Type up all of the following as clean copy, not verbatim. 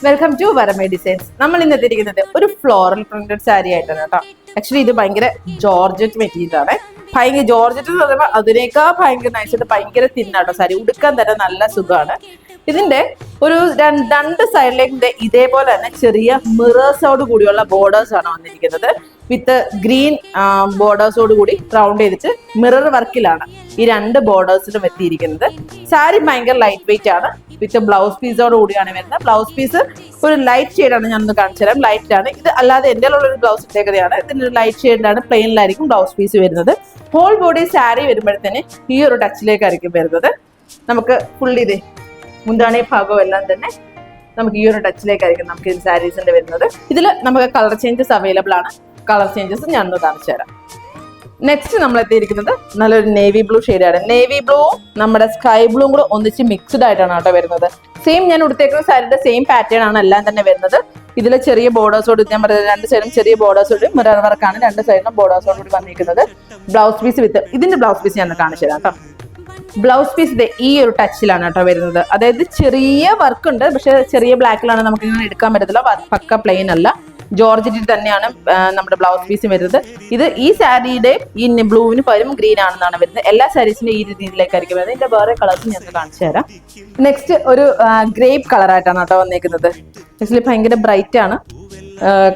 Welcome to വരമേ designs. നമ്മൾ ഇന്ന് എത്തിയിരിക്കുന്നത് ഒരു ഫ്ലോറൽ പ്രിന്റഡ് സാരി ആയിട്ടാണ് കേട്ടോ. ആക്ച്വലി ഇത് ഭയങ്കര ജോർജറ്റ് മെറ്റീരിയൽ ആണ്. ഭയങ്കര ജോർജറ്റ് എന്ന് പറയുമ്പോൾ അതിനേക്കാൾ ഭയങ്കര നൈസായിട്ട് ഭയങ്കര തിന്നാട്ടോ സാരി. ഉടുക്കാൻ തന്നെ നല്ല സുഖമാണ്. ഇതിന്റെ ഒരു രണ്ട് സൈഡിലേക്ക് ഇതേപോലെ തന്നെ ചെറിയ മിറേഴ്സോട് കൂടിയുള്ള ബോർഡേഴ്സ് ആണ് വന്നിരിക്കുന്നത്. വിത്ത് ഗ്രീൻ ബോർഡേഴ്സോട് കൂടി റൗണ്ട് ചെയ്തിട്ട് മിറർ വർക്കിലാണ് ഈ രണ്ട് ബോർഡേഴ്സിലും എത്തിയിരിക്കുന്നത്. സാരി ഭയങ്കര ലൈറ്റ് വെയിറ്റ് ആണ്. വിത്ത് ബ്ലൗസ് പീസോട് കൂടിയാണ് വരുന്നത്. ബ്ലൗസ് പീസ് ഒരു ലൈറ്റ് ഷെയ്ഡാണ്, ഞാനൊന്ന് കാണിച്ചു തരാം. ലൈറ്റ് ആണ് ഇത്, അല്ലാതെ എൻ്റെ ഉള്ളൊരു ബ്ലൗസ് പ്രത്യേകതയാണ്. ഇതിൻ്റെ ഒരു ലൈറ്റ് ഷെയ്ഡിലാണ്, പ്ലെയിനിലായിരിക്കും ബ്ലൗസ് പീസ് വരുന്നത്. ഹോൾ ബോഡി സാരി വരുമ്പോഴത്തേന് ഈ ഒരു ടച്ചിലേക്കായിരിക്കും വരുന്നത്. നമുക്ക് ഫുള്ളി ഇത് മുന്താണി ഭാഗവും എല്ലാം തന്നെ നമുക്ക് ഈ ഒരു ടച്ചിലേക്കായിരിക്കും നമുക്ക് ഈ സാരീസിന്റെ വരുന്നത്. ഇതിൽ നമുക്ക് കളർ ചേഞ്ചസ് അവൈലബിൾ ആണ്. കളർ ചേഞ്ചസ് ഞാനൊന്ന് കാണിച്ചു തരാം. നെക്സ്റ്റ് നമ്മൾ എത്തിയിരിക്കുന്നത് നല്ലൊരു നേവി ബ്ലൂ ഷെയ്ഡാണ്. നേവി ബ്ലൂവും നമ്മുടെ സ്കൈ ബ്ലൂവും കൂടെ ഒന്നിച്ച് മിക്സ്ഡ് ആയിട്ടാണ് കേട്ടോ വരുന്നത്. സെയിം ഞാൻ ഉടുത്തേക്കുന്ന സാരിയുടെ സെയിം പാറ്റേൺ ആണ് എല്ലാം തന്നെ വരുന്നത്. ഇതിലെ ചെറിയ ബോർഡേഴ്സോട് ഞാൻ പറയുന്നത് രണ്ട് സൈഡും ചെറിയ ബോർഡേഴ്സോട് മിറർ വർക്കാണ്. രണ്ട് സൈഡിലും ബോർഡേഴ്സോട് കൂടി വന്നിരിക്കുന്നത്. ബ്ലൗസ് പീസ് വിത്ത് ഇതിന്റെ ബ്ലൗസ് പീസ് ഞാൻ കാണിച്ചു തരാം കേട്ടോ. ബ്ലൗസ് പീസ് ഈ ഒരു ടച്ചിലാണ് കേട്ടോ വരുന്നത്. അതായത് ചെറിയ വർക്ക് ഉണ്ട്, പക്ഷെ ചെറിയ ബ്ലാക്കിലാണ് നമുക്ക് ഇങ്ങനെ എടുക്കാൻ പറ്റത്തില്ല. പക്ക പ്ലെയിൻ അല്ല, ജോർജറ്റിൽ തന്നെയാണ് നമ്മുടെ ബ്ലൗസ് പീസ് വരുന്നത്. ഇത് ഈ സാരിയുടെ ഈ ബ്ലൂവിന് പകരം ഗ്രീൻ ആണെന്നാണ് വരുന്നത്. എല്ലാ സാരീസിന്റെ ഈ രീതിയിലേക്കായിരിക്കും വരുന്നത്. ഇതിന്റെ വേറെ കളേഴ്സ് ഞാൻ കാണിച്ചു തരാം. നെക്സ്റ്റ് ഒരു ഗ്രേപ്പ് കളറായിട്ടാണ് കേട്ടോ വന്നേക്കുന്നത്. ആക്ച്വലി ഭയങ്കര ബ്രൈറ്റ് ആണ്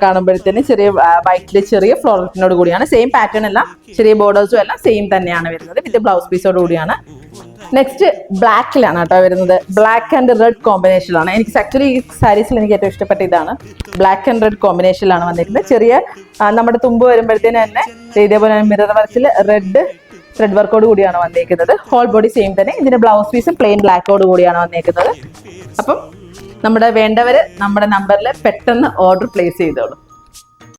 കാണുമ്പോഴത്തേന്. ചെറിയ വൈറ്റില് ചെറിയ ഫ്ലോറൽസിനോട് കൂടിയാണ്. സെയിം പാറ്റേൺ എല്ലാം ചെറിയ ബോർഡേഴ്സും എല്ലാം സെയിം തന്നെയാണ് വരുന്നത്. വിത്ത് ബ്ലൗസ് പീസോട് കൂടിയാണ്. നെക്സ്റ്റ് ബ്ലാക്കിലാണ് കേട്ടോ വരുന്നത്. ബ്ലാക്ക് ആൻഡ് റെഡ് കോമ്പിനേഷനിലാണ്. എനിക്ക് ആക്ച്വലി ഈ സാരീസിൽ എനിക്ക് ഏറ്റവും ഇഷ്ടപ്പെട്ട ഇതാണ്. ബ്ലാക്ക് ആൻഡ് റെഡ് കോമ്പിനേഷനിലാണ് വന്നിരിക്കുന്നത്. ചെറിയ നമ്മുടെ തുമ്പ് വരുമ്പോഴത്തേന് തന്നെ ഇതേപോലെ മിറർ വർക്കിൽ റെഡ് വർക്കോട് കൂടിയാണ് വന്നിരിക്കുന്നത്. ഹോൾ ബോഡി സെയിം തന്നെ. ഇതിന്റെ ബ്ലൗസ് പീസും പ്ലെയിൻ ബ്ലാക്കോട് കൂടിയാണ് വന്നിരിക്കുന്നത്. അപ്പം നമ്മുടെ വേണ്ടവര് നമ്മുടെ നമ്പറിൽ പെട്ടെന്ന് ഓർഡർ പ്ലേസ് ചെയ്തോളൂ.